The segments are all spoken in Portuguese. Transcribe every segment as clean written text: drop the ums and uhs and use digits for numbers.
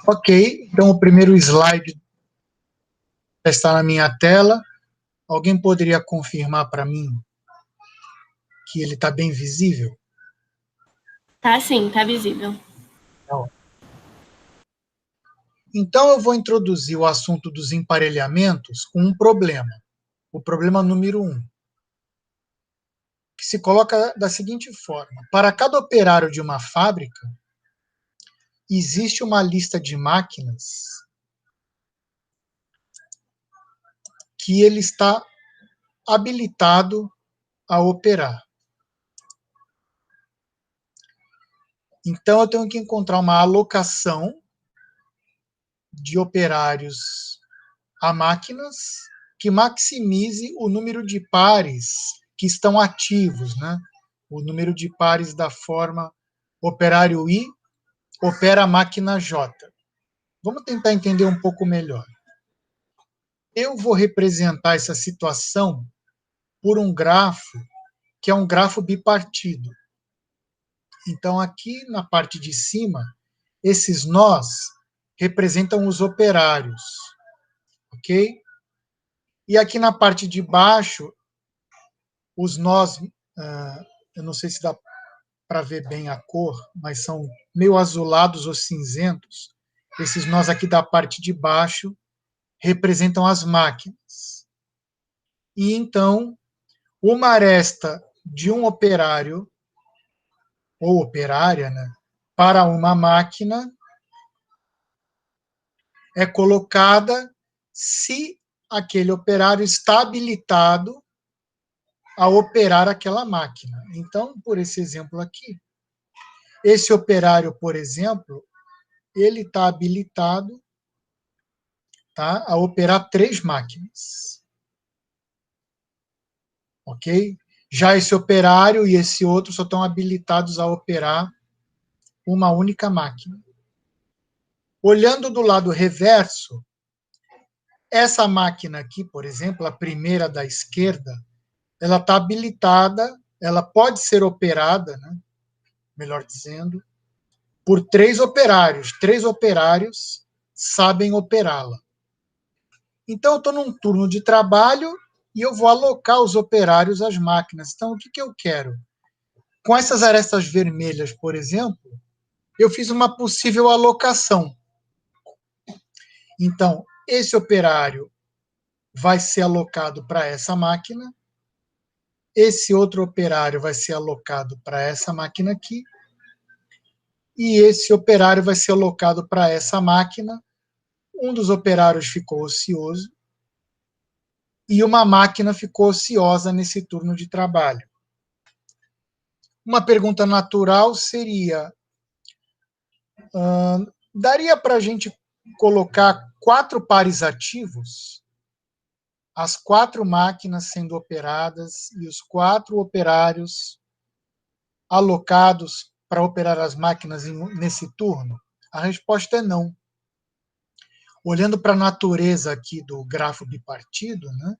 Ok, então o primeiro slide está na minha tela. Alguém poderia confirmar para mim que ele está bem visível? Tá sim, tá visível. Não. Então eu vou introduzir o assunto dos emparelhamentos com um problema. O problema número 1, que se coloca da seguinte forma. Para cada operário de uma fábrica, existe uma lista de máquinas que ele está habilitado a operar. Então, eu tenho que encontrar uma alocação de operários a máquinas que maximize o número de pares que estão ativos, né? O número de pares da forma operário I opera a máquina J. Vamos tentar entender um pouco melhor. Eu vou representar essa situação por um grafo que é um grafo bipartido. Então, aqui na parte de cima, esses nós representam os operários, ok? E aqui na parte de baixo, os nós, eu não sei se dá para ver bem a cor, mas são meio azulados ou cinzentos. Esses nós aqui da parte de baixo representam as máquinas. E então, uma aresta de um operário ou operária, né, para uma máquina é colocada se aquele operário está habilitado a operar aquela máquina. Então, por esse exemplo aqui, esse operário, por exemplo, ele está habilitado, tá, a operar 3 máquinas. Ok? Já esse operário e esse outro só estão habilitados a operar uma única máquina. Olhando do lado reverso, essa máquina aqui, por exemplo, a primeira da esquerda, ela está habilitada, ela pode ser operada, né, melhor dizendo, por 3 operários. 3 operários sabem operá-la. Então, eu estou num turno de trabalho e eu vou alocar os operários às máquinas. Então, o que, que eu quero? Com essas arestas vermelhas, por exemplo, eu fiz uma possível alocação. Então, esse operário vai ser alocado para essa máquina, esse outro operário vai ser alocado para essa máquina aqui, e esse operário vai ser alocado para essa máquina. Um dos operários ficou ocioso e uma máquina ficou ociosa nesse turno de trabalho. Uma pergunta natural seria: daria para a gente colocar 4 pares ativos, as 4 máquinas sendo operadas e os 4 operários alocados para operar as máquinas nesse turno? A resposta é não. Olhando para a natureza aqui do grafo bipartido, né,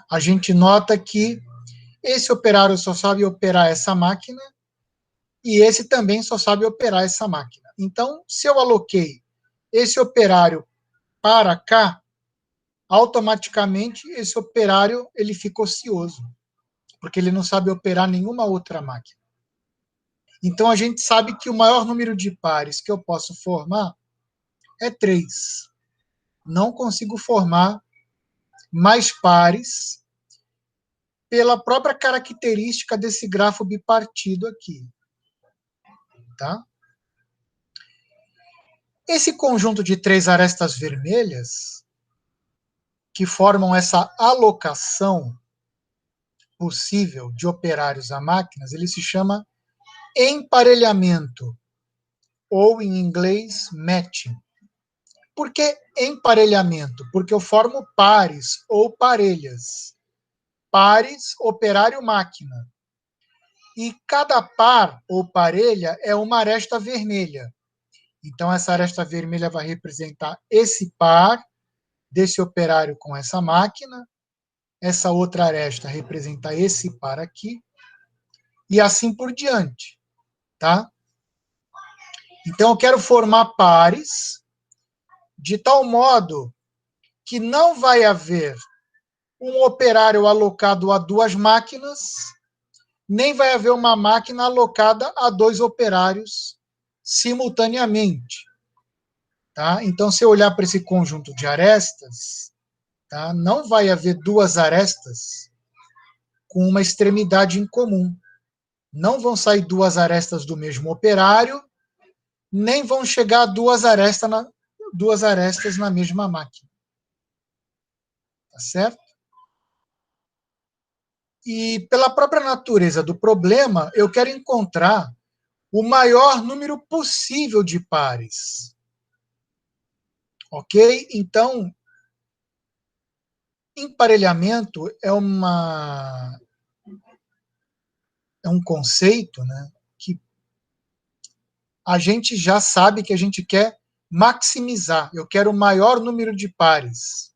a gente nota que esse operário só sabe operar essa máquina e esse também só sabe operar essa máquina. Então, se eu aloquei esse operário para cá, automaticamente esse operário ele fica ocioso, porque ele não sabe operar nenhuma outra máquina. Então, a gente sabe que o maior número de pares que eu posso formar é 3. Não consigo formar mais pares pela própria característica desse grafo bipartido aqui. Tá? Esse conjunto de 3 arestas vermelhas, que formam essa alocação possível de operários a máquinas, ele se chama emparelhamento, ou em inglês, matching. Por que emparelhamento? Porque eu formo pares ou parelhas. Pares, operário-máquina. E cada par ou parelha é uma aresta vermelha. Então, essa aresta vermelha vai representar esse par desse operário com essa máquina, essa outra aresta representa esse par aqui, e assim por diante, tá? Então, eu quero formar pares de tal modo que não vai haver um operário alocado a duas máquinas, nem vai haver uma máquina alocada a dois operários simultaneamente. Tá? Então, se eu olhar para esse conjunto de arestas, tá, não vai haver duas arestas com uma extremidade em comum. Não vão sair duas arestas do mesmo operário, nem vão chegar duas arestas na mesma máquina. Tá certo? E pela própria natureza do problema, eu quero encontrar o maior número possível de pares. Ok? Então, emparelhamento é um conceito, né, que a gente já sabe que a gente quer maximizar. Eu quero o maior número de pares.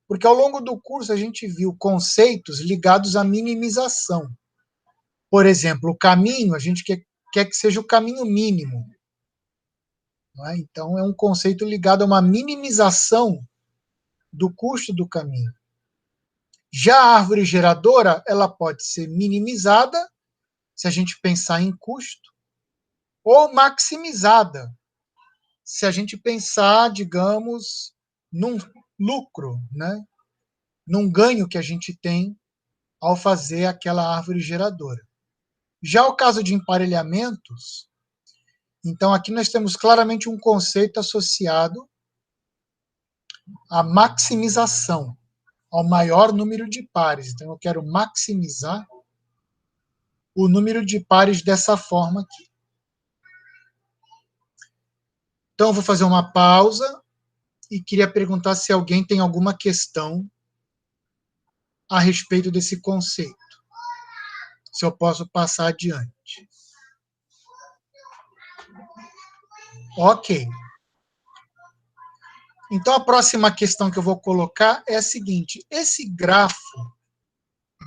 Porque ao longo do curso a gente viu conceitos ligados à minimização. Por exemplo, o caminho, a gente quer que seja o caminho mínimo. Não é? Então, é um conceito ligado a uma minimização do custo do caminho. Já a árvore geradora, ela pode ser minimizada, se a gente pensar em custo, ou maximizada, se a gente pensar, digamos, num lucro, né? Num ganho que a gente tem ao fazer aquela árvore geradora. Já o caso de emparelhamentos, então aqui nós temos claramente um conceito associado à maximização, ao maior número de pares. Então eu quero maximizar o número de pares dessa forma aqui. Então eu vou fazer uma pausa e queria perguntar se alguém tem alguma questão a respeito desse conceito. Se eu posso passar adiante. Ok. Então, a próxima questão que eu vou colocar é a seguinte. Esse grafo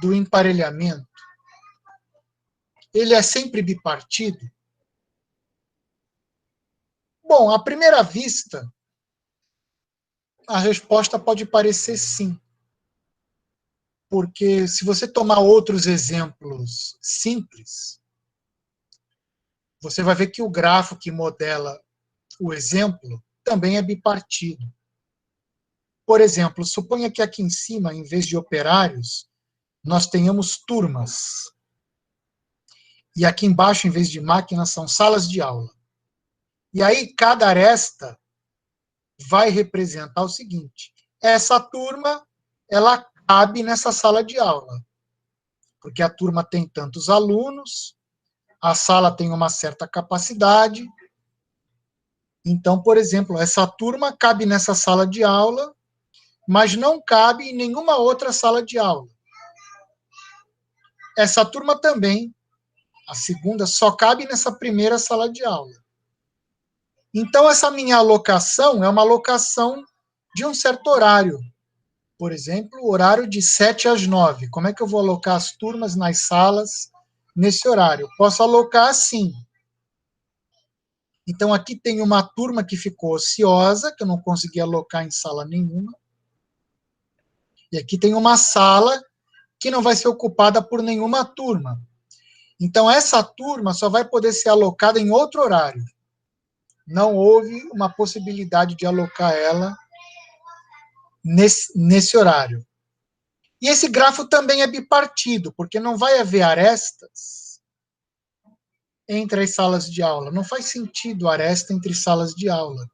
do emparelhamento, ele é sempre bipartido? Bom, à primeira vista, a resposta pode parecer sim. Porque se você tomar outros exemplos simples, você vai ver que o grafo que modela o exemplo também é bipartido. Por exemplo, suponha que aqui em cima, em vez de operários, nós tenhamos turmas. E aqui embaixo, em vez de máquinas, são salas de aula. E aí, cada aresta vai representar o seguinte: essa turma, ela cabe nessa sala de aula. Porque a turma tem tantos alunos, a sala tem uma certa capacidade. Então, por exemplo, essa turma cabe nessa sala de aula, mas não cabe em nenhuma outra sala de aula. Essa turma também, a segunda, só cabe nessa primeira sala de aula. Então, essa minha alocação é uma alocação de um certo horário. Por exemplo, o horário de 7 às 9. Como é que eu vou alocar as turmas nas salas nesse horário? Posso alocar assim. Então, aqui tem uma turma que ficou ociosa, que eu não consegui alocar em sala nenhuma. E aqui tem uma sala que não vai ser ocupada por nenhuma turma. Então, essa turma só vai poder ser alocada em outro horário. Não houve uma possibilidade de alocar ela nesse horário. E esse grafo também é bipartido, porque não vai haver arestas entre as salas de aula. Não faz sentido aresta entre salas de aula.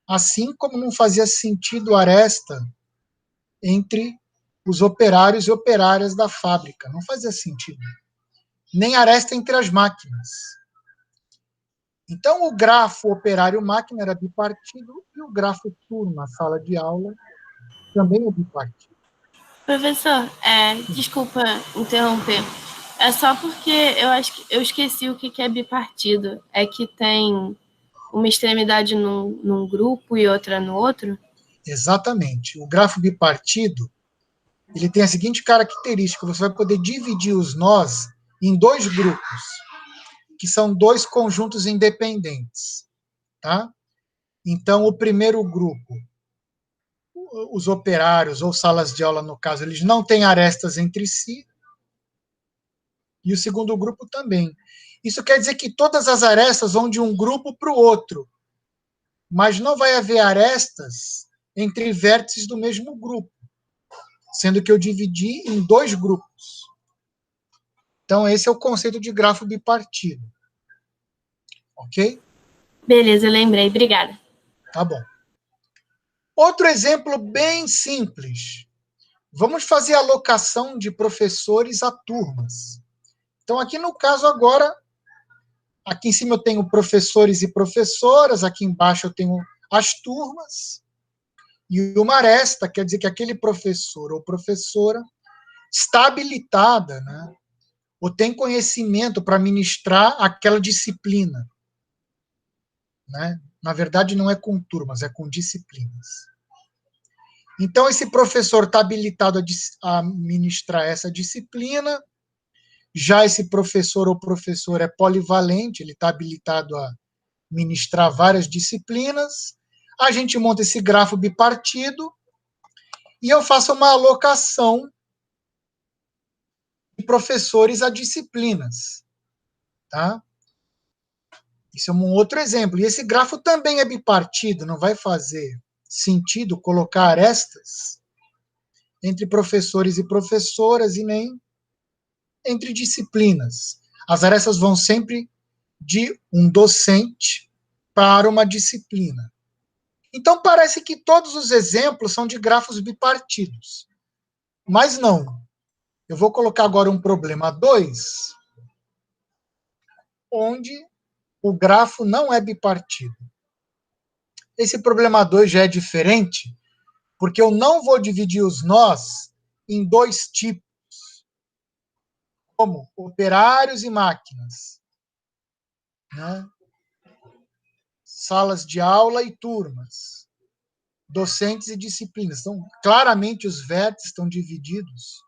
Assim como não fazia sentido aresta entre os operários e operárias da fábrica. Não fazia sentido. Nem aresta entre as máquinas. Então, o grafo operário-máquina era bipartido e o grafo turma, sala de aula, também é bipartido. Professor, desculpa interromper. É só porque eu acho que eu esqueci o que é bipartido. É que tem uma extremidade num grupo e outra no outro? Exatamente. O grafo bipartido, ele tem a seguinte característica: você vai poder dividir os nós em dois grupos. que são dois conjuntos independentes, tá? Então, o primeiro grupo, os operários ou salas de aula, no caso, eles não têm arestas entre si, e o segundo grupo também. Isso quer dizer que todas as arestas vão de um grupo para o outro, mas não vai haver arestas entre vértices do mesmo grupo, sendo que eu dividi em dois grupos. Então, esse é o conceito de grafo bipartido. Ok? Beleza, eu lembrei. Obrigada. Tá bom. Outro exemplo bem simples. Vamos fazer a alocação de professores a turmas. Então, aqui no caso agora, aqui em cima eu tenho professores e professoras, aqui embaixo eu tenho as turmas, e uma aresta, quer dizer que aquele professor ou professora está habilitada, né, ou tem conhecimento para ministrar aquela disciplina. Né? Na verdade, não é com turmas, é com disciplinas. Então, esse professor está habilitado a ministrar essa disciplina, já esse professor ou professora é polivalente, ele está habilitado a ministrar várias disciplinas, a gente monta esse grafo bipartido e eu faço uma alocação de professores a disciplinas. Tá? Isso é um outro exemplo. E esse grafo também é bipartido, não vai fazer sentido colocar arestas entre professores e professoras e nem entre disciplinas. As arestas vão sempre de um docente para uma disciplina. Então, parece que todos os exemplos são de grafos bipartidos. Mas não. Eu vou colocar agora um problema 2, onde o grafo não é bipartido. Esse problema 2 já é diferente, porque eu não vou dividir os nós em dois tipos, como operários e máquinas, né? Salas de aula e turmas, docentes e disciplinas. Então, claramente os vértices estão divididos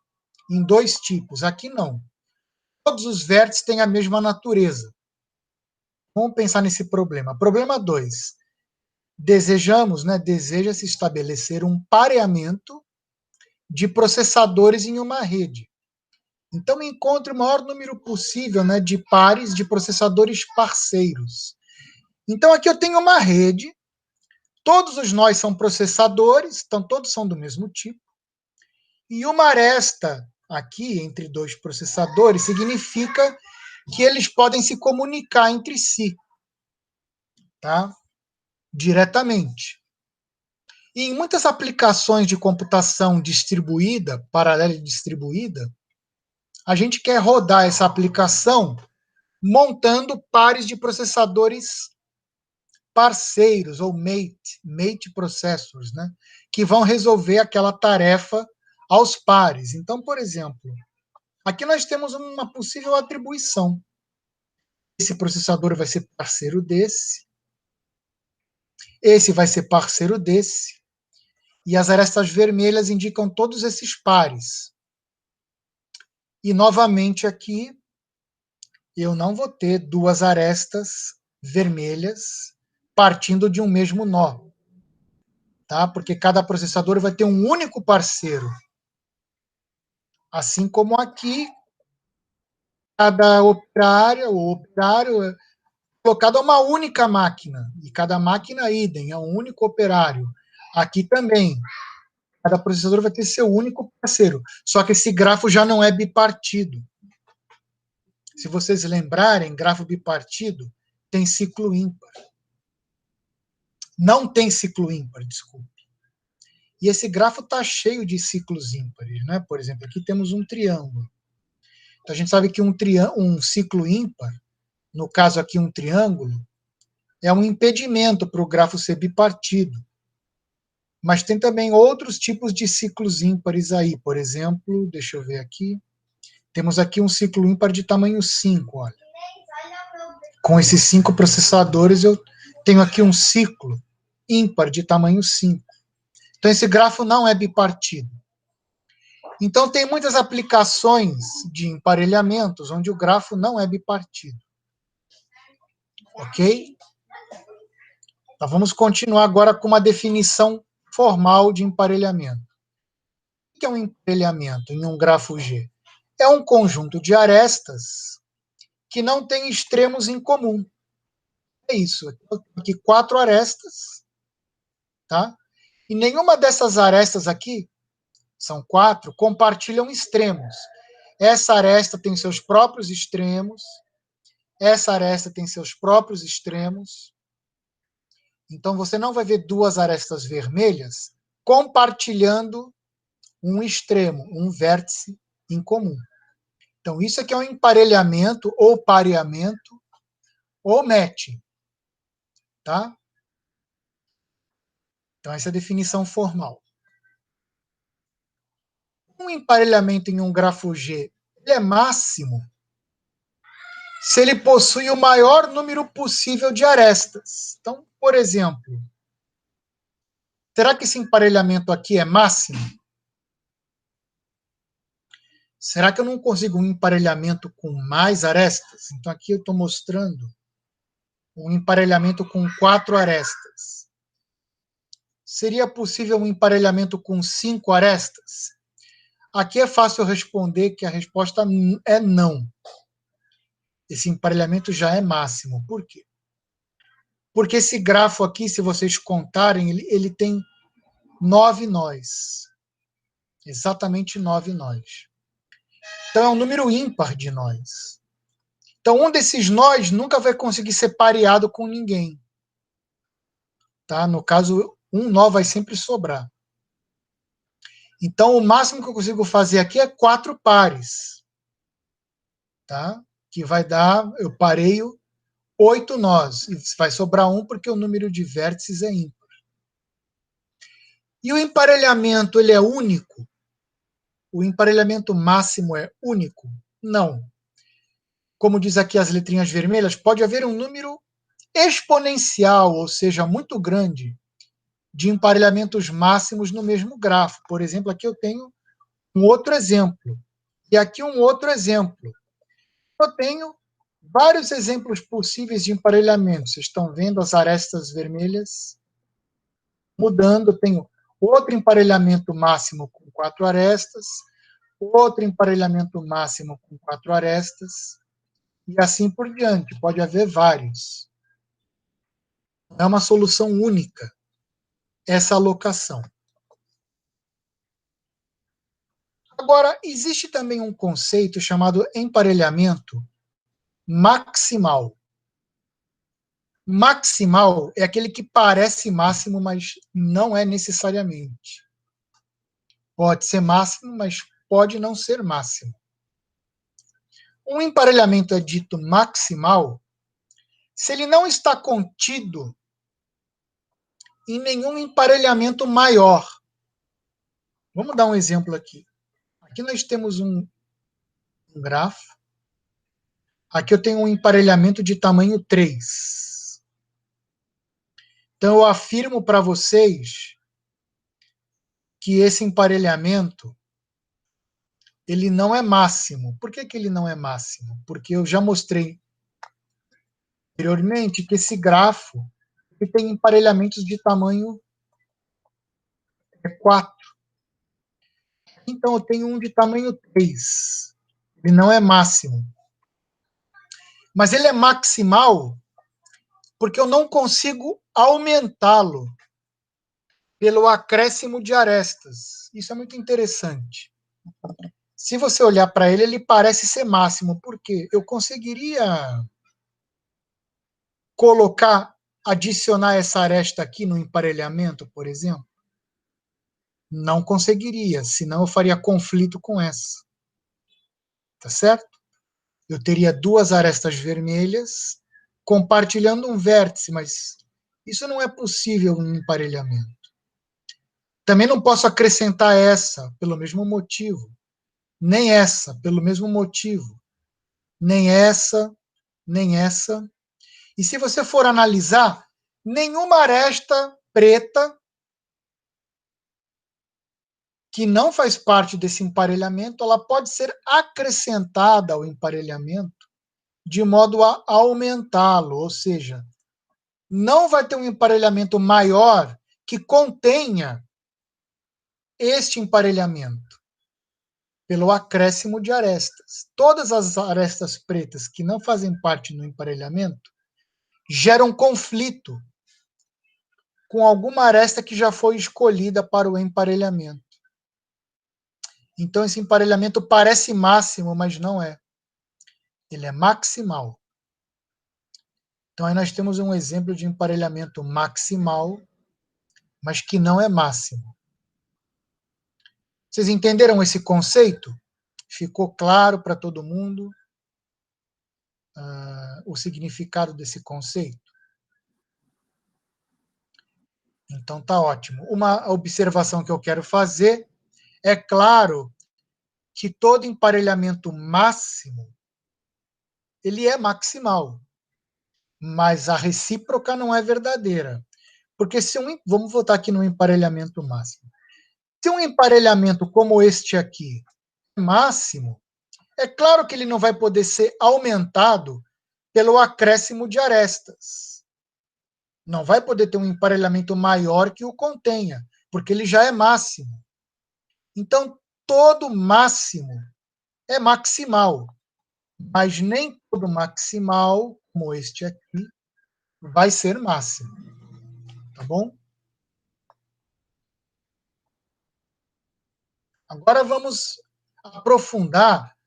em dois tipos. Aqui não. Todos os vértices têm a mesma natureza. Vamos pensar nesse problema. Problema 2. Deseja-se estabelecer um pareamento de processadores em uma rede. Então, encontre o maior número possível, né, de pares de processadores parceiros. Então, aqui eu tenho uma rede, todos os nós são processadores, então todos são do mesmo tipo, e uma aresta aqui entre dois processadores significa que eles podem se comunicar entre si, tá? Diretamente. E em muitas aplicações de computação distribuída, paralela e distribuída, a gente quer rodar essa aplicação montando pares de processadores parceiros, ou mate processors, né, que vão resolver aquela tarefa aos pares. Então, por exemplo, aqui nós temos uma possível atribuição. Esse processador vai ser parceiro desse, esse vai ser parceiro desse, e as arestas vermelhas indicam todos esses pares. E, novamente, aqui, eu não vou ter duas arestas vermelhas partindo de um mesmo nó, tá? Porque cada processador vai ter um único parceiro. Assim como aqui, cada operário é colocado a uma única máquina, e cada máquina idem, é um único operário. Aqui também, cada processador vai ter seu único parceiro, só que esse grafo já não é bipartido. Se vocês lembrarem, grafo bipartido tem ciclo ímpar. Não tem ciclo ímpar, desculpe. E esse grafo está cheio de ciclos ímpares, né? Por exemplo, aqui temos um triângulo. Então a gente sabe que um ciclo ímpar, no caso aqui um triângulo, é um impedimento para o grafo ser bipartido. Mas tem também outros tipos de ciclos ímpares aí. Por exemplo, deixa eu ver aqui. Temos aqui um ciclo ímpar de tamanho 5, olha. Com esses 5 processadores, eu tenho aqui um ciclo ímpar de tamanho 5. Então, esse grafo não é bipartido. Então, tem muitas aplicações de emparelhamentos onde o grafo não é bipartido. Ok? Então, vamos continuar agora com uma definição formal de emparelhamento. O que é um emparelhamento em um grafo G? É um conjunto de arestas que não tem extremos em comum. É isso. Eu tenho aqui 4 arestas, tá? E nenhuma dessas arestas aqui, são 4, compartilham extremos. Essa aresta tem seus próprios extremos, essa aresta tem seus próprios extremos. Então, você não vai ver 2 arestas vermelhas compartilhando um extremo, um vértice em comum. Então, isso aqui é um emparelhamento, ou pareamento, ou matching. Tá? Então, essa é a definição formal. Um emparelhamento em um grafo G ele é máximo se ele possui o maior número possível de arestas. Então, por exemplo, será que esse emparelhamento aqui é máximo? Será que eu não consigo um emparelhamento com mais arestas? Então, aqui eu estou mostrando um emparelhamento com 4 arestas. Seria possível um emparelhamento com 5 arestas? Aqui é fácil responder que a resposta é não. Esse emparelhamento já é máximo. Por quê? Porque esse grafo aqui, se vocês contarem, ele tem 9 nós. Exatamente 9 nós. Então é um número ímpar de nós. Então um desses nós nunca vai conseguir ser pareado com ninguém. Tá? No caso, um nó vai sempre sobrar. Então o máximo que eu consigo fazer aqui é 4 pares. Tá? Que vai dar, eu pareio 8 nós. E vai sobrar um porque o número de vértices é ímpar. E o emparelhamento, ele é único? O emparelhamento máximo é único? Não. Como diz aqui as letrinhas vermelhas, pode haver um número exponencial, ou seja, muito grande, de emparelhamentos máximos no mesmo grafo. Por exemplo, aqui eu tenho um outro exemplo. E aqui um outro exemplo. Eu tenho vários exemplos possíveis de emparelhamento. Vocês estão vendo as arestas vermelhas mudando. Eu tenho outro emparelhamento máximo com 4 arestas, outro emparelhamento máximo com 4 arestas, e assim por diante. Pode haver vários. Não é uma solução única essa alocação. Agora, existe também um conceito chamado emparelhamento maximal. Maximal é aquele que parece máximo, mas não é necessariamente. Pode ser máximo, mas pode não ser máximo. Um emparelhamento é dito maximal se ele não está contido em nenhum emparelhamento maior. Vamos dar um exemplo aqui. Aqui nós temos um grafo. Aqui eu tenho um emparelhamento de tamanho 3. Então eu afirmo para vocês que esse emparelhamento ele não é máximo. Por que ele não é máximo? Porque eu já mostrei anteriormente que esse grafo ele tem emparelhamentos de tamanho 4. Então eu tenho um de tamanho 3. Ele não é máximo. Mas ele é maximal porque eu não consigo aumentá-lo pelo acréscimo de arestas. Isso é muito interessante. Se você olhar para ele, ele parece ser máximo. Por quê? Eu conseguiria adicionar essa aresta aqui no emparelhamento, por exemplo? Não conseguiria, senão eu faria conflito com essa. Tá certo? Eu teria 2 arestas vermelhas compartilhando um vértice, mas isso não é possível em emparelhamento. Também não posso acrescentar essa, pelo mesmo motivo. Nem essa, pelo mesmo motivo. Nem essa, nem essa. E se você for analisar, nenhuma aresta preta que não faz parte desse emparelhamento, ela pode ser acrescentada ao emparelhamento de modo a aumentá-lo, ou seja, não vai ter um emparelhamento maior que contenha este emparelhamento, pelo acréscimo de arestas. Todas as arestas pretas que não fazem parte do emparelhamento geram conflito com alguma aresta que já foi escolhida para o emparelhamento. Então, esse emparelhamento parece máximo, mas não é. Ele é maximal. Então, aí nós temos um exemplo de emparelhamento maximal, mas que não é máximo. Vocês entenderam esse conceito? Ficou claro para todo mundo o significado desse conceito? Então, tá ótimo. Uma observação que eu quero fazer é claro que todo emparelhamento máximo ele é maximal, mas a recíproca não é verdadeira. Porque vamos voltar aqui no emparelhamento máximo. Se um emparelhamento como este aqui é máximo, é claro que ele não vai poder ser aumentado pelo acréscimo de arestas. Não vai poder ter um emparelhamento maior que o contenha, porque ele já é máximo. Então, todo máximo é maximal, mas nem todo maximal, como este aqui, vai ser máximo. Tá bom? Agora vamos aprofundar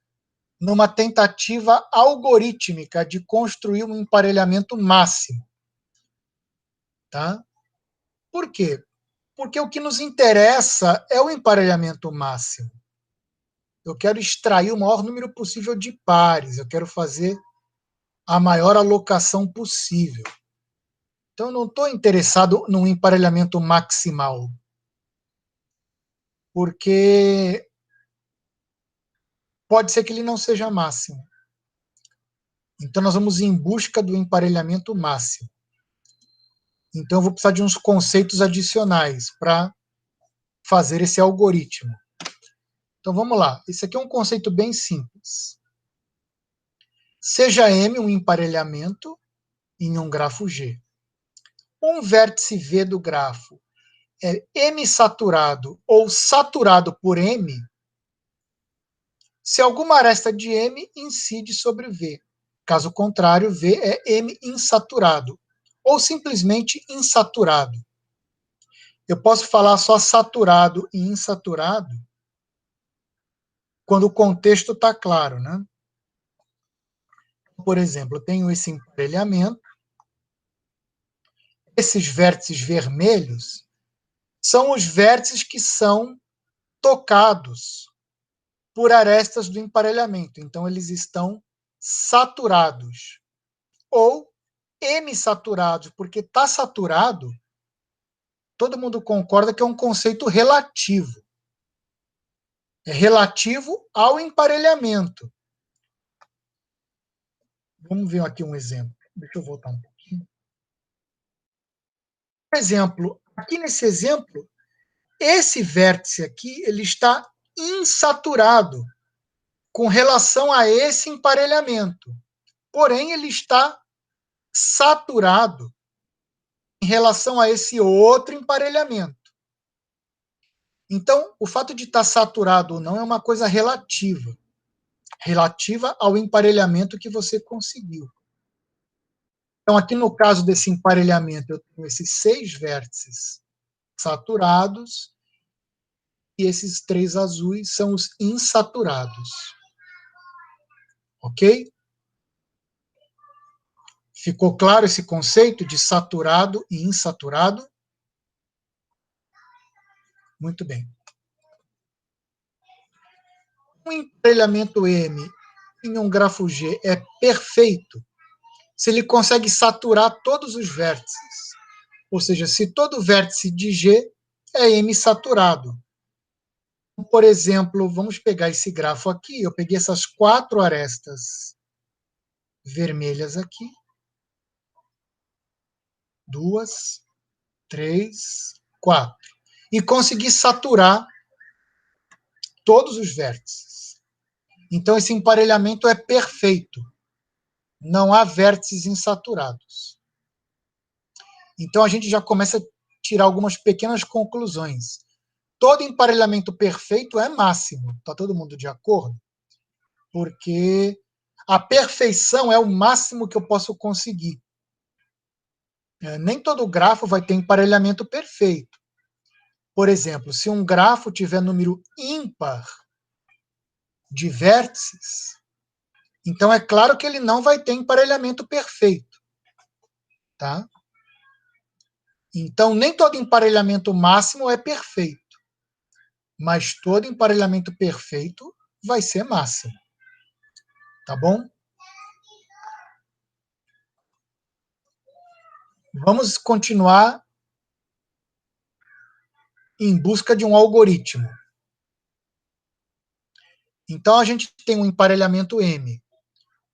numa tentativa algorítmica de construir um emparelhamento máximo. Tá? Por quê? Porque o que nos interessa é o emparelhamento máximo. Eu quero extrair o maior número possível de pares, eu quero fazer a maior alocação possível. Então, eu não estou interessado num emparelhamento maximal, porque pode ser que ele não seja máximo. Então, nós vamos em busca do emparelhamento máximo. Então, eu vou precisar de uns conceitos adicionais para fazer esse algoritmo. Então, vamos lá. Esse aqui é um conceito bem simples. Seja M um emparelhamento em um grafo G. Um vértice V do grafo é M saturado ou saturado por M se alguma aresta de M incide sobre V. Caso contrário, V é M insaturado ou simplesmente insaturado. Eu posso falar só saturado e insaturado quando o contexto está claro, né? Por exemplo, eu tenho esse emparelhamento. Esses vértices vermelhos são os vértices que são tocados por arestas do emparelhamento. Então, eles estão saturados. Ou M-saturados, porque está saturado, todo mundo concorda que é um conceito relativo. É relativo ao emparelhamento. Vamos ver aqui um exemplo. Deixa eu voltar um pouquinho. Por exemplo, aqui nesse exemplo, esse vértice aqui ele está insaturado com relação a esse emparelhamento. Porém, ele está saturado em relação a esse outro emparelhamento. Então, o fato de estar saturado ou não é uma coisa relativa. Relativa ao emparelhamento que você conseguiu. Então, aqui no caso desse emparelhamento, eu tenho esses 6 vértices saturados e esses 3 azuis são os insaturados. Ok? Ficou claro esse conceito de saturado e insaturado? Muito bem. Um emparelhamento M em um grafo G é perfeito se ele consegue saturar todos os vértices. Ou seja, se todo vértice de G é M saturado. Por exemplo, vamos pegar esse grafo aqui. Eu peguei essas 4 arestas vermelhas aqui. 2, 3, 4. E consegui saturar todos os vértices. Então, esse emparelhamento é perfeito. não há vértices insaturados. Então, a gente já começa a tirar algumas pequenas conclusões. Todo emparelhamento perfeito é máximo. Está todo mundo de acordo? Porque a perfeição é o máximo que eu posso conseguir. Nem todo grafo vai ter emparelhamento perfeito. Por exemplo, se um grafo tiver número ímpar de vértices, então é claro que ele não vai ter emparelhamento perfeito. Tá? Então, nem todo emparelhamento máximo é perfeito, mas todo emparelhamento perfeito vai ser máximo. Tá bom? Vamos continuar em busca de um algoritmo. Então, a gente tem um emparelhamento M.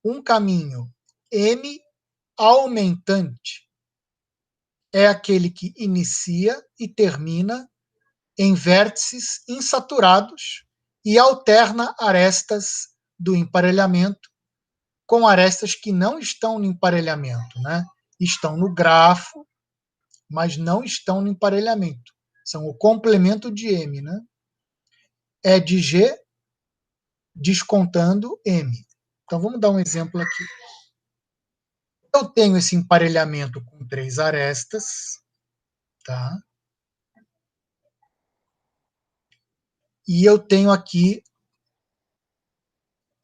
Um caminho M aumentante é aquele que inicia e termina em vértices insaturados e alterna arestas do emparelhamento com arestas que não estão no emparelhamento, né? Estão no grafo, mas não estão no emparelhamento. São o complemento de M, né? É de G descontando M. Então, vamos dar um exemplo aqui. Eu tenho esse emparelhamento com 3 arestas, tá? E eu tenho aqui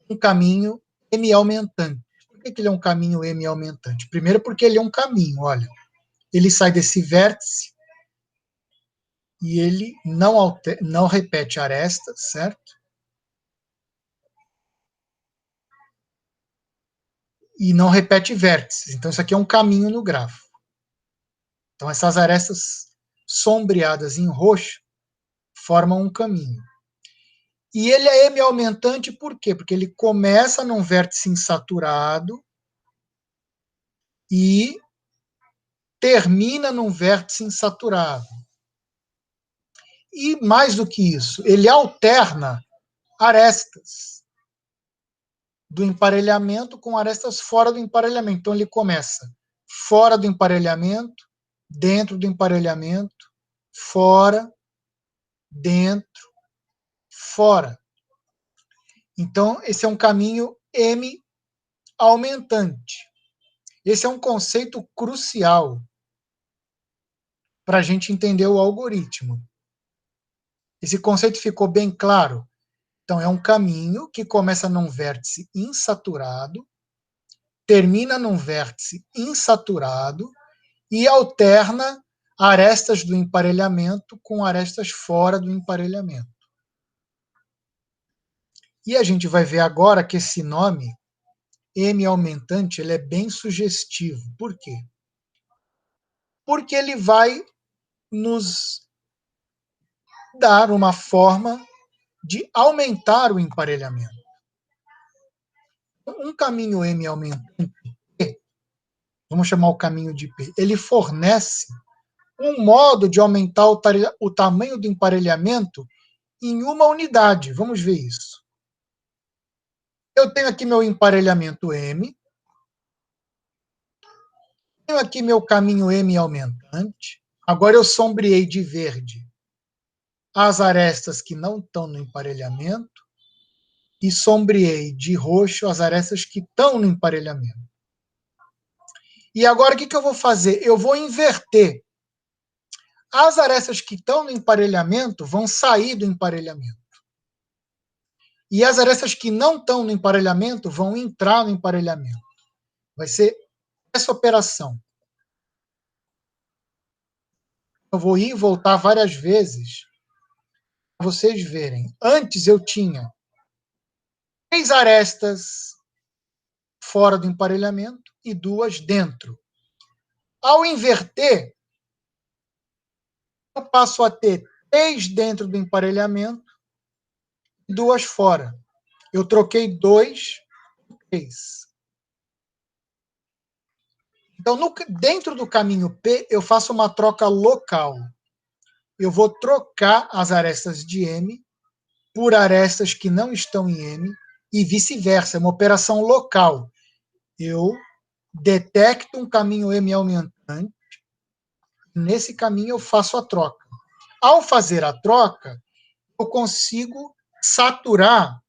um caminho M aumentante. Por que ele é um caminho M aumentante? Primeiro porque ele é um caminho, olha. Ele sai desse vértice e ele não repete arestas, certo? E não repete vértices. Então, isso aqui é um caminho no grafo. Então, essas arestas sombreadas em roxo formam um caminho. E ele é M aumentante por quê? Porque ele começa num vértice insaturado e termina num vértice insaturado. E mais do que isso, ele alterna arestas do emparelhamento com arestas fora do emparelhamento. Então, ele começa fora do emparelhamento, dentro do emparelhamento, fora, dentro, fora. Então, esse é um caminho M aumentante. Esse é um conceito crucial para a gente entender o algoritmo. Esse conceito ficou bem claro? Então, é um caminho que começa num vértice insaturado, termina num vértice insaturado e alterna arestas do emparelhamento com arestas fora do emparelhamento. E a gente vai ver agora que esse nome, M aumentante, ele é bem sugestivo. Por quê? Porque ele vai nos dar uma forma de aumentar o emparelhamento. Um caminho M aumentante, vamos chamar o caminho de P, ele fornece um modo de aumentar o tamanho do emparelhamento em uma unidade. Vamos ver isso. Eu tenho aqui meu emparelhamento M, tenho aqui meu caminho M aumentante, agora eu sombreei de verde as arestas que não estão no emparelhamento e sombreei de roxo as arestas que estão no emparelhamento. E agora o que eu vou fazer? Eu vou inverter. As arestas que estão no emparelhamento vão sair do emparelhamento. E as arestas que não estão no emparelhamento vão entrar no emparelhamento. Vai ser essa operação. Eu vou ir e voltar várias vezes para vocês verem. Antes eu tinha 3 arestas fora do emparelhamento e 2 dentro. Ao inverter, eu passo a ter 3 dentro do emparelhamento e 2 fora. Eu troquei 2 por 3. Então, dentro do caminho P, eu faço uma troca local. Eu vou trocar as arestas de M por arestas que não estão em M e vice-versa. É uma operação local. Eu detecto um caminho M aumentante, nesse caminho eu faço a troca. Ao fazer a troca, eu consigo saturar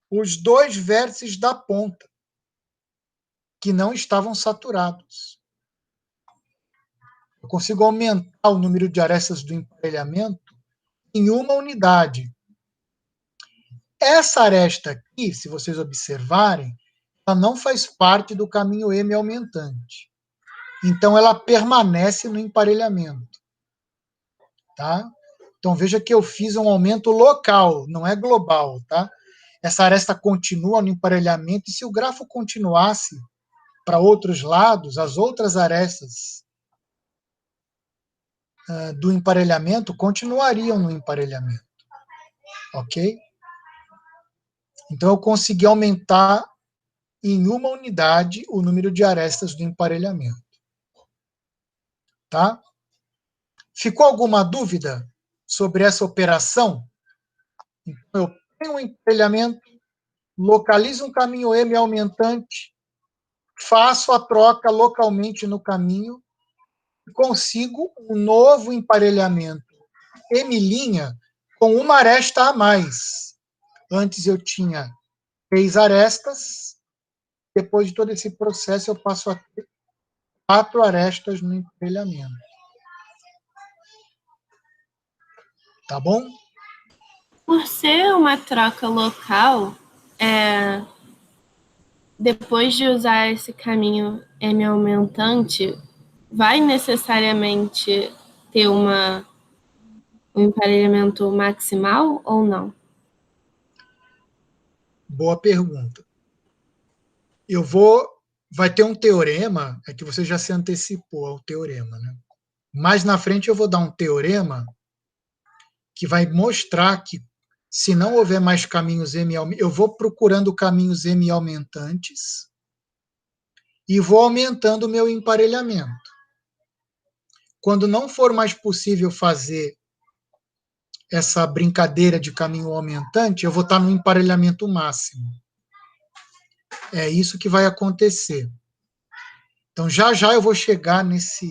os dois vértices da ponta, que não estavam saturados. Eu consigo aumentar o número de arestas do emparelhamento em uma unidade. Essa aresta aqui, se vocês observarem, ela não faz parte do caminho M aumentante. Então, ela permanece no emparelhamento. Tá? Então, veja que eu fiz um aumento local, não é global. Tá? Essa aresta continua no emparelhamento, e se o grafo continuasse para outros lados, as outras arestas do emparelhamento continuariam no emparelhamento. Ok? Então, eu consegui aumentar em uma unidade o número de arestas do emparelhamento. Tá? Ficou alguma dúvida sobre essa operação? Então, eu tenho um emparelhamento, localizo um caminho M aumentante, faço a troca localmente no caminho e consigo um novo emparelhamento M' com uma aresta a mais. Antes eu tinha 3 arestas, depois de todo esse processo eu passo a ter 4 arestas no emparelhamento. Tá bom? Por ser uma troca local, depois de usar esse caminho M aumentante, vai necessariamente ter um emparelhamento maximal ou não? Boa pergunta. Vai ter um teorema, é que você já se antecipou ao teorema, né? Mais na frente eu vou dar um teorema que vai mostrar que, se não houver mais caminhos M, eu vou procurando caminhos M aumentantes e vou aumentando o meu emparelhamento. Quando não for mais possível fazer essa brincadeira de caminho aumentante, eu vou estar no emparelhamento máximo. É isso que vai acontecer. Então, já já eu vou chegar nesse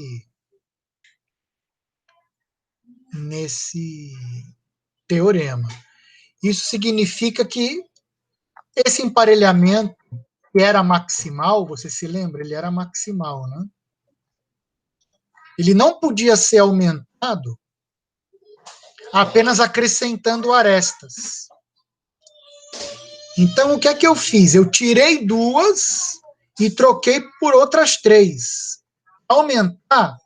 teorema. Isso significa que esse emparelhamento, que era maximal, você se lembra? Ele era maximal, né? Ele não podia ser aumentado apenas acrescentando arestas. Então, o que é que eu fiz? Eu tirei 2 e troquei por outras 3. Aumentar,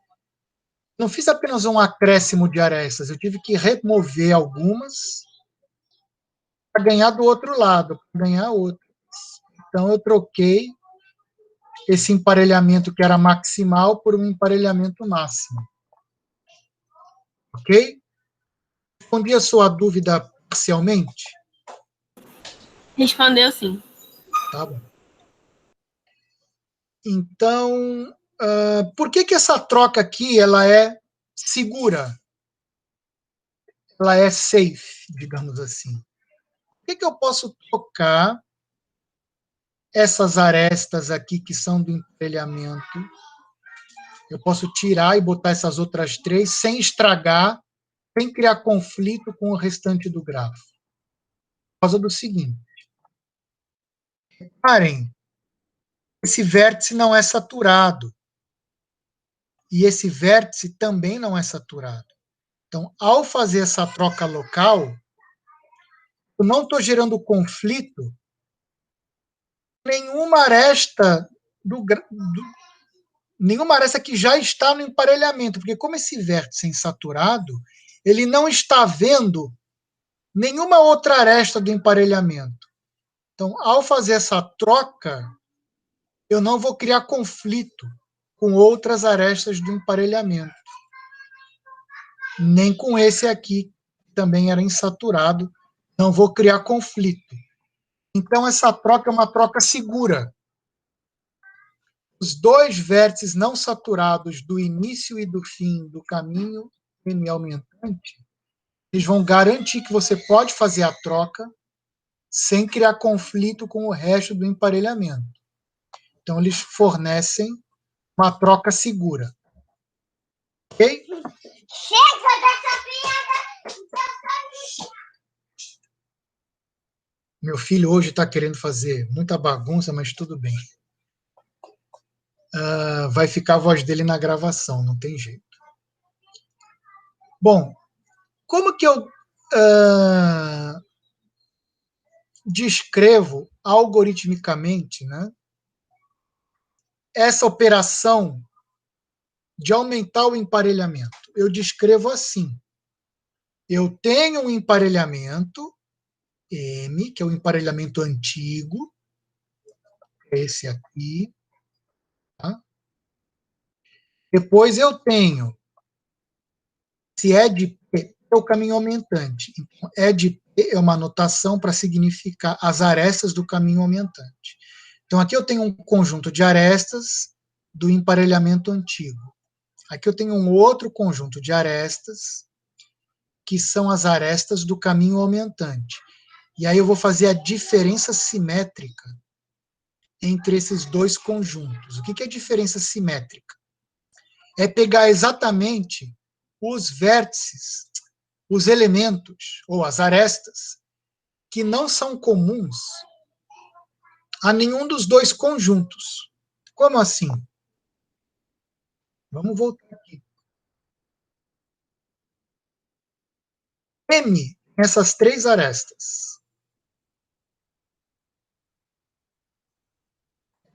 não fiz apenas um acréscimo de arestas, eu tive que remover algumas para ganhar do outro lado, para ganhar outras. Então, eu troquei esse emparelhamento que era maximal por um emparelhamento máximo. Ok? Respondi a sua dúvida parcialmente? Respondeu sim. Tá bom. Então, por que essa troca aqui ela é segura? Ela é safe, digamos assim. Por que eu posso trocar essas arestas aqui que são do emparelhamento? Eu posso tirar e botar essas outras 3 sem estragar, sem criar conflito com o restante do grafo. Por causa do seguinte. Reparem, esse vértice não é saturado. E esse vértice também não é saturado. Então, ao fazer essa troca local, eu não estou gerando conflito nenhuma aresta nenhuma aresta que já está no emparelhamento, porque como esse vértice é insaturado, ele não está vendo nenhuma outra aresta do emparelhamento. Então, ao fazer essa troca, eu não vou criar conflito com outras arestas do emparelhamento. Nem com esse aqui, que também era insaturado, não vou criar conflito. Então, essa troca é uma troca segura. Os dois vértices não saturados do início e do fim do caminho M aumentante, eles vão garantir que você pode fazer a troca sem criar conflito com o resto do emparelhamento. Então, eles fornecem uma troca segura. Ok? Chega dessa piada! Meu filho hoje está querendo fazer muita bagunça, mas tudo bem. Vai ficar a voz dele na gravação, não tem jeito. Bom, como que eu descrevo algoritmicamente, né, essa operação de aumentar o emparelhamento? Eu descrevo assim. Eu tenho um emparelhamento M, que é o emparelhamento antigo, esse aqui. Tá? Depois eu tenho, se é de P, é o caminho aumentante. Então, é de P é uma notação para significar as arestas do caminho aumentante. Então, aqui eu tenho um conjunto de arestas do emparelhamento antigo. Aqui eu tenho um outro conjunto de arestas, que são as arestas do caminho aumentante. E aí eu vou fazer a diferença simétrica entre esses dois conjuntos. O que é diferença simétrica? É pegar exatamente os vértices, os elementos, ou as arestas, que não são comuns a nenhum dos dois conjuntos. Como assim? Vamos voltar aqui. M, essas três arestas.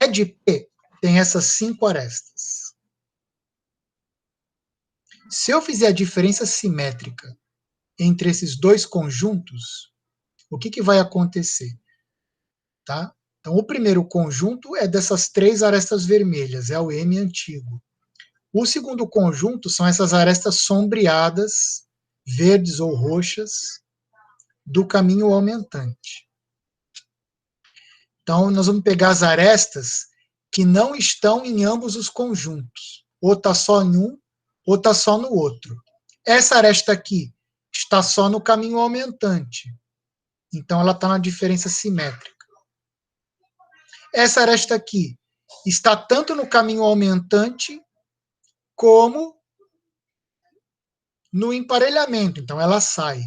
E de P tem essas 5 arestas. Se eu fizer a diferença simétrica entre esses dois conjuntos, o que vai acontecer? Tá? Então, o primeiro conjunto é dessas 3 arestas vermelhas, é o M antigo. O segundo conjunto são essas arestas sombreadas, verdes ou roxas, do caminho aumentante. Então, nós vamos pegar as arestas que não estão em ambos os conjuntos. Ou está só em um, ou está só no outro. Essa aresta aqui está só no caminho aumentante. Então, ela está na diferença simétrica. Essa aresta aqui está tanto no caminho aumentante como no emparelhamento. Então, ela sai.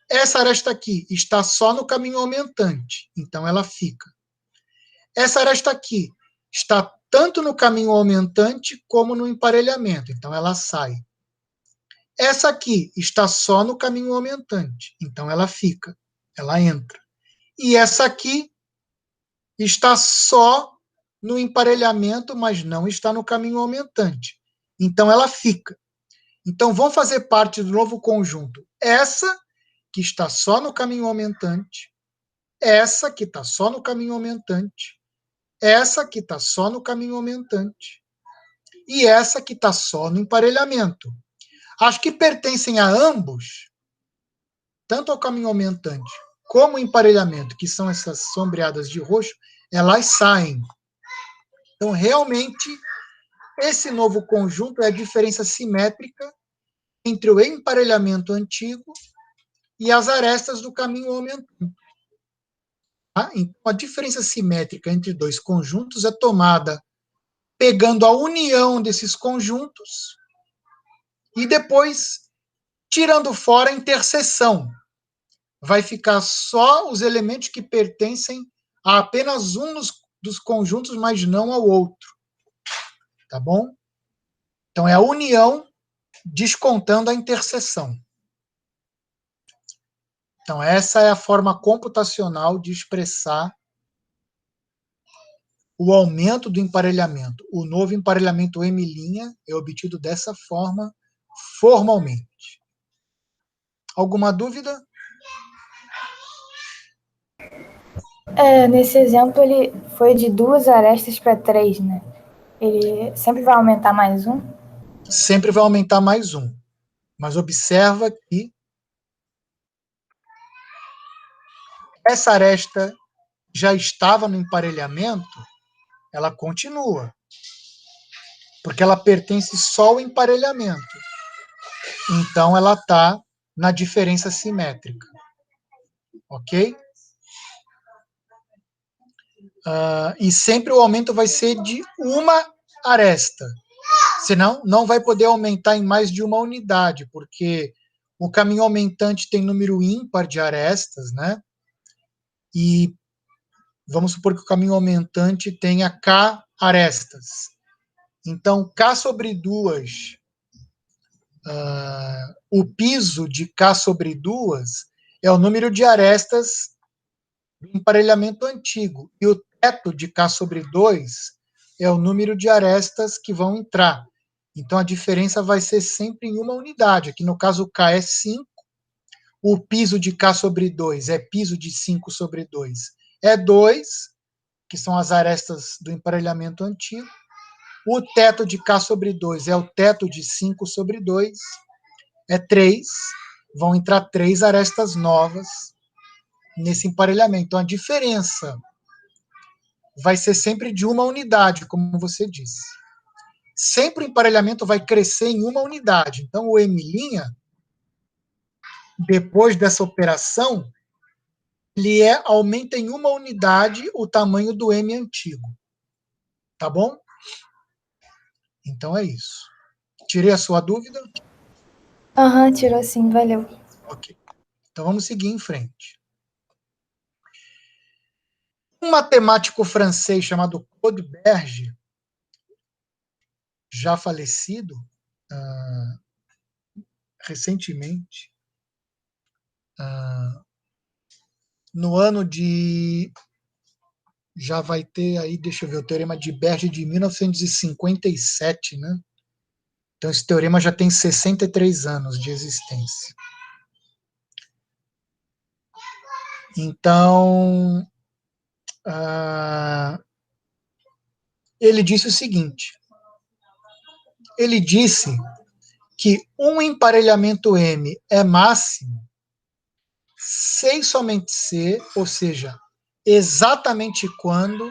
Essa aresta aqui está só no caminho aumentante. Então, ela fica. Essa aresta aqui está tanto no caminho aumentante como no emparelhamento. Então, ela sai. Essa aqui está só no caminho aumentante. Então, ela fica. Ela entra. E essa aqui está só no emparelhamento, mas não está no caminho aumentante. Então, ela fica. Então, vão fazer parte do novo conjunto essa, que está só no caminho aumentante, essa, que está só no caminho aumentante, essa, que está só no caminho aumentante, e essa, que está só no emparelhamento. As que pertencem a ambos, tanto ao caminho aumentante como ao emparelhamento, que são essas sombreadas de roxo, elas saem. Então, realmente, esse novo conjunto é a diferença simétrica entre o emparelhamento antigo e as arestas do caminho aumentante. Tá? Então, a diferença simétrica entre dois conjuntos é tomada pegando a união desses conjuntos e depois tirando fora a interseção. Vai ficar só os elementos que pertencem a apenas um dos conjuntos, mas não ao outro. Tá bom? Então, é a união descontando a interseção. Então, essa é a forma computacional de expressar o aumento do emparelhamento. O novo emparelhamento M' é obtido dessa forma, formalmente. Alguma dúvida? Nesse exemplo, ele foi de 2 arestas para 3, né? Ele sempre vai aumentar mais um? Sempre vai aumentar mais um. Mas observa que essa aresta já estava no emparelhamento, ela continua. Porque ela pertence só ao emparelhamento. Então, ela está na diferença simétrica. Ok? e sempre o aumento vai ser de uma aresta. Senão, não vai poder aumentar em mais de uma unidade, porque o caminho aumentante tem número ímpar de arestas, né? E vamos supor que o caminho aumentante tenha K arestas. Então, K sobre 2, o piso de K sobre 2 é o número de arestas do emparelhamento antigo. E o teto de K sobre 2 é o número de arestas que vão entrar. Então, a diferença vai ser sempre em uma unidade. Aqui, no caso, o K é 5. O piso de K sobre 2 é piso de 5 sobre 2. É 2, que são as arestas do emparelhamento antigo. O teto de K sobre 2 é o teto de 5 sobre 2. É 3. Vão entrar 3 arestas novas nesse emparelhamento. Então, a diferença vai ser sempre de uma unidade, como você disse. Sempre o emparelhamento vai crescer em uma unidade. Então, o M', depois dessa operação, ele aumenta em uma unidade o tamanho do M antigo. Tá bom? Então é isso. Tirei a sua dúvida? Aham, tirou sim, valeu. Ok. Então vamos seguir em frente. Um matemático francês chamado Claude Berger, já falecido recentemente, no ano de... Já vai ter aí, deixa eu ver, o Teorema de Berger de 1957, né? Então esse teorema já tem 63 anos de existência. Então, ele disse o seguinte, ele disse que um emparelhamento M é máximo sem somente ser, ou seja, exatamente quando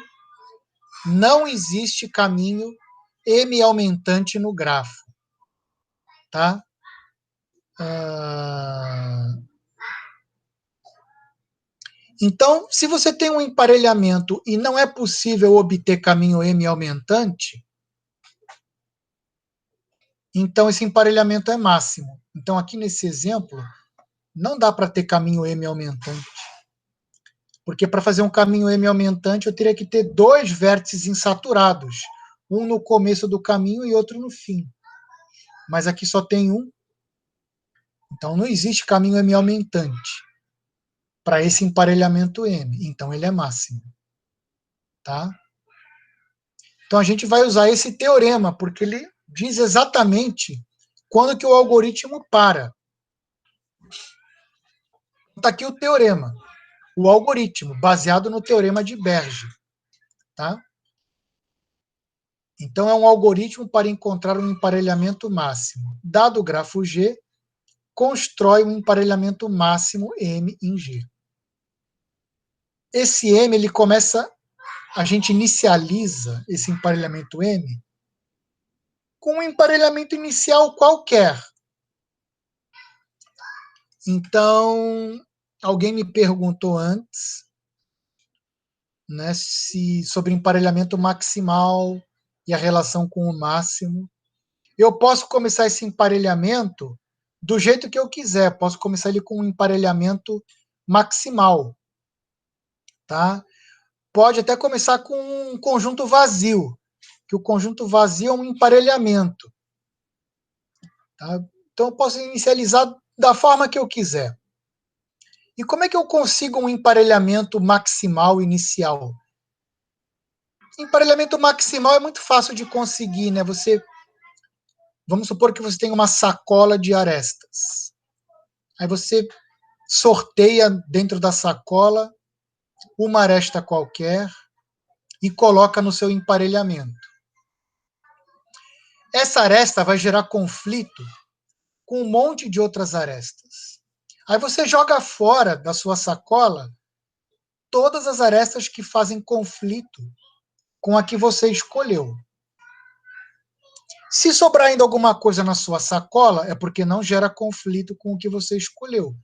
não existe caminho M aumentante no grafo. Tá? Então, se você tem um emparelhamento e não é possível obter caminho M aumentante, então esse emparelhamento é máximo. Então, aqui nesse exemplo, não dá para ter caminho M aumentante. Porque para fazer um caminho M aumentante, eu teria que ter 2 vértices insaturados. Um no começo do caminho e outro no fim. Mas aqui só tem um. Então não existe caminho M aumentante para esse emparelhamento M. Então ele é máximo. Tá? Então a gente vai usar esse teorema, porque ele diz exatamente quando que o algoritmo para. Está aqui o teorema. O algoritmo, baseado no teorema de Berger. Tá? Então, é um algoritmo para encontrar um emparelhamento máximo. Dado o grafo G, constrói um emparelhamento máximo M em G. Esse M, ele começa, a gente inicializa esse emparelhamento M com um emparelhamento inicial qualquer. Então, alguém me perguntou antes, né, sobre emparelhamento maximal e a relação com o máximo. Eu posso começar esse emparelhamento do jeito que eu quiser. Posso começar ele com um emparelhamento maximal. Tá? Pode até começar com um conjunto vazio, que o conjunto vazio é um emparelhamento. Tá? Então, eu posso inicializar da forma que eu quiser. E como é que eu consigo um emparelhamento maximal inicial? Emparelhamento maximal é muito fácil de conseguir, né? Vamos supor que você tem uma sacola de arestas. Aí você sorteia dentro da sacola uma aresta qualquer e coloca no seu emparelhamento. Essa aresta vai gerar conflito com um monte de outras arestas. Aí você joga fora da sua sacola todas as arestas que fazem conflito com a que você escolheu. Se sobrar ainda alguma coisa na sua sacola, é porque não gera conflito com o que você escolheu.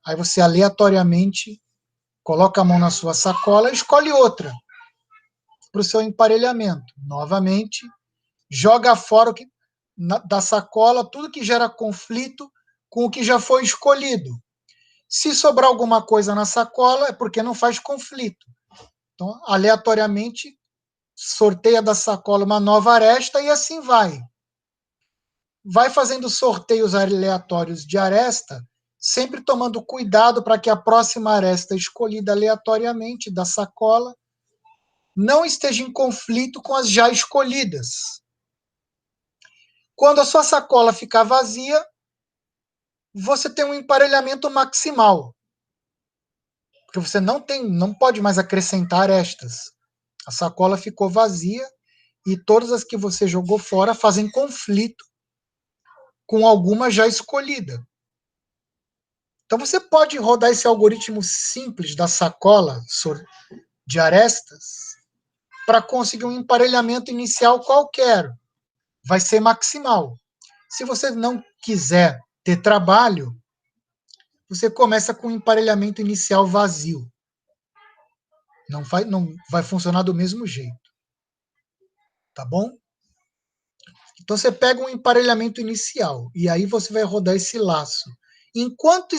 Aí você aleatoriamente coloca a mão na sua sacola e escolhe outra. para o seu emparelhamento. Novamente, joga fora da sacola tudo que gera conflito com o que já foi escolhido. Se sobrar alguma coisa na sacola, é porque não faz conflito. Então, aleatoriamente, sorteia da sacola uma nova aresta e assim vai. Vai fazendo sorteios aleatórios de aresta, sempre tomando cuidado para que a próxima aresta escolhida aleatoriamente da sacola não esteja em conflito com as já escolhidas. Quando a sua sacola ficar vazia, você tem um emparelhamento maximal. Porque você não pode mais acrescentar arestas. A sacola ficou vazia e todas as que você jogou fora fazem conflito com alguma já escolhida. Então você pode rodar esse algoritmo simples da sacola de arestas para conseguir um emparelhamento inicial qualquer. Vai ser maximal. Se você não quiser ter trabalho, você começa com um emparelhamento inicial vazio. Não vai funcionar do mesmo jeito. Tá bom? Então você pega um emparelhamento inicial e aí você vai rodar esse laço. Enquanto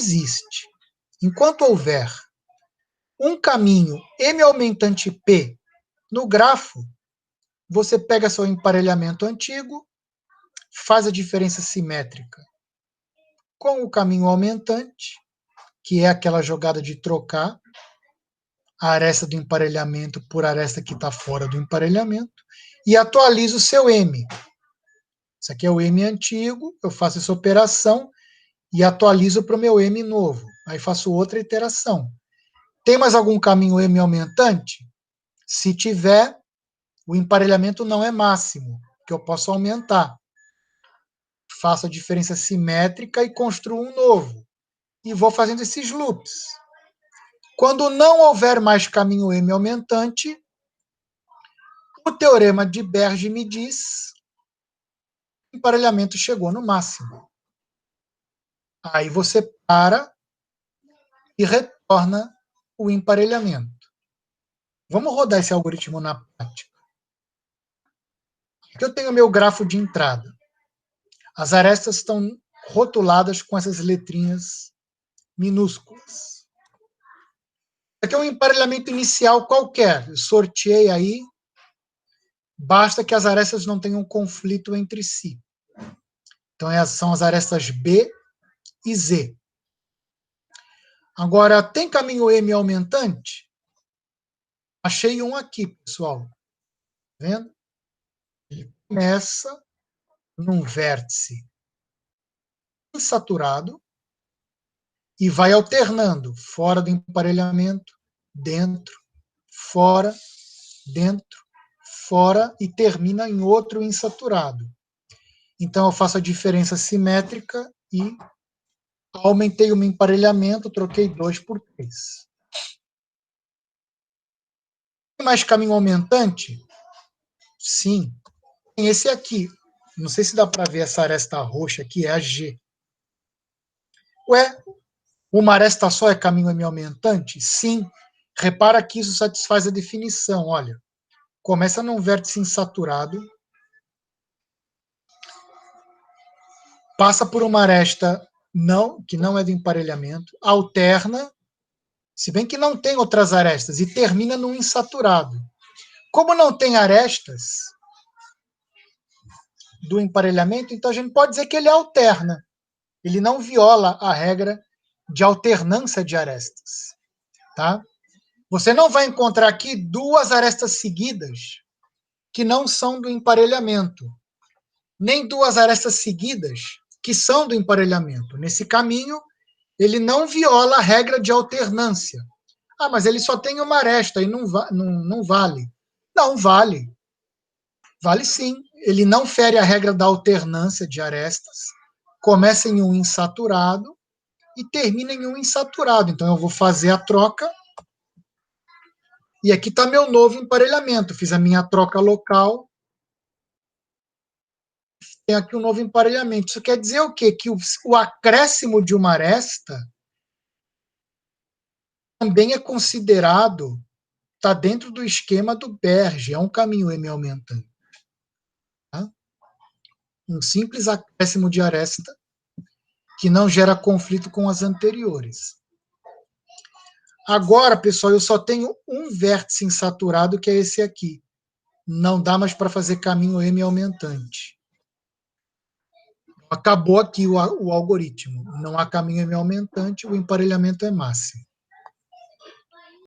houver um caminho M aumentante P no grafo, você pega seu emparelhamento antigo, faz a diferença simétrica com o caminho aumentante, que é aquela jogada de trocar a aresta do emparelhamento por aresta que está fora do emparelhamento, e atualiza o seu M. Isso aqui é o M antigo, eu faço essa operação e atualizo para o meu M novo. Aí faço outra iteração. Tem mais algum caminho M aumentante? Se tiver, o emparelhamento não é máximo, que eu posso aumentar. Faço a diferença simétrica e construo um novo. E vou fazendo esses loops. Quando não houver mais caminho M aumentante, o teorema de Berge me diz que o emparelhamento chegou no máximo. Aí você para e retorna o emparelhamento. Vamos rodar esse algoritmo na prática. Aqui eu tenho o meu grafo de entrada. As arestas estão rotuladas com essas letrinhas minúsculas. Aqui é um emparelhamento inicial qualquer. Eu sorteei aí. Basta que as arestas não tenham conflito entre si. Então, essas são as arestas B e Z. Agora, tem caminho M aumentante? Achei um aqui, pessoal. Tá vendo? Ele começa num vértice insaturado e vai alternando fora do emparelhamento, dentro, fora, dentro, fora e termina em outro insaturado. Então eu faço a diferença simétrica e aumentei o meu emparelhamento, troquei 2 por 3. Tem mais caminho aumentante? Sim. Tem esse aqui. Não sei se dá para ver essa aresta roxa aqui, é a G. Ué, uma aresta só é caminho M aumentante? Sim. Repara que isso satisfaz a definição. Olha, começa num vértice insaturado, passa por uma aresta que não é do emparelhamento, alterna, se bem que não tem outras arestas, e termina num insaturado. Como não tem arestas do emparelhamento, então a gente pode dizer que ele alterna. Ele não viola a regra de alternância de arestas. Tá? Você não vai encontrar aqui duas arestas seguidas que não são do emparelhamento, nem duas arestas seguidas que são do emparelhamento. Nesse caminho, ele não viola a regra de alternância. Ah, mas ele só tem uma aresta e não vale. Não, vale. Vale sim. Ele não fere a regra da alternância de arestas, começa em um insaturado e termina em um insaturado. Então, eu vou fazer a troca e aqui está meu novo emparelhamento. Fiz a minha troca local. Tem aqui um novo emparelhamento. Isso quer dizer o quê? Que o acréscimo de uma aresta também é considerado está dentro do esquema do Berge, é um caminho M aumentante. Tá? Um simples acréscimo de aresta que não gera conflito com as anteriores. Agora, pessoal, eu só tenho um vértice insaturado, que é esse aqui. Não dá mais para fazer caminho M aumentante. Acabou aqui o algoritmo. Não há caminho M aumentante, o emparelhamento é máximo.